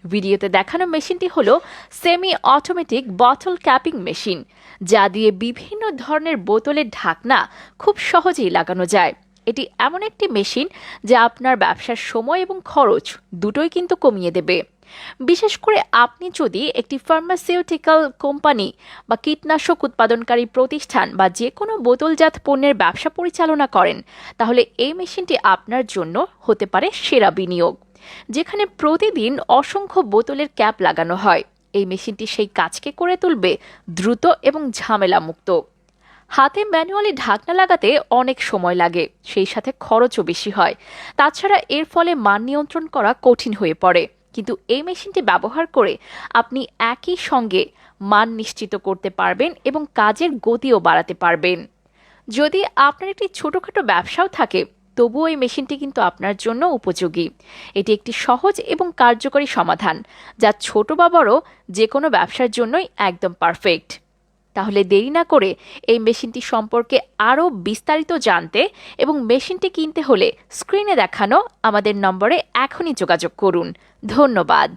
ভিডিওতে দেখানো মেশিনটি হলো semi automatic bottle capping machine, যা দিয়ে বিভিন্ন ধরনের বোতলের ঢাকনা খুব সহজেই লাগানো যায়। এটি এমন একটি মেশিন যা আপনার ব্যবসার সময় এবং খরচ দুটোই কিন্তু কমিয়ে দেবে। বিশেষ করে আপনি যদি একটি ফার্মাসিউটিক্যাল কোম্পানি বা কীটনাশক উৎপাদনকারী প্রতিষ্ঠান বা যে কোনো বোতলজাত পণ্যের ব্যবসা পরিচালনা করেন, তাহলে এই মেশিনটি আপনার জন্য হতে পারে সেরা বিনিয়োগ। যেখানে প্রতিদিন অসংখ্য বোতলের ক্যাপ লাগানো হয়, এই মেশিনটি সেই কাজকে করে তুলবে দ্রুত এবং ঝামেলামুক্ত। হাতে ম্যানুয়ালি ঢাকনা লাগাতে অনেক সময় লাগে, সেই সাথে খরচও বেশি হয়। তাছাড়া এর ফলে মান নিয়ন্ত্রণ করা কঠিন হয়ে পড়ে। কিন্তু এই মেশিনটি ব্যবহার করে আপনি একই সঙ্গে মান নিশ্চিত করতে পারবেন এবং কাজের গতিও বাড়াতে পারবেন। যদি আপনার একটি ছোটখাটো ব্যবসাও থাকে, তবুও এই মেশিনটি কিন্তু আপনার জন্য উপযোগী। এটি একটি সহজ এবং কার্যকরী সমাধান, যা ছোট বা বড় যে কোনো ব্যবসার জন্যই একদম পারফেক্ট। তাহলে দেরি না করে এই মেশিনটি সম্পর্কে আরও বিস্তারিত জানতে এবং মেশিনটি কিনতে হলে স্ক্রিনে দেখানো আমাদের নম্বরে এখনই যোগাযোগ করুন। ধন্যবাদ।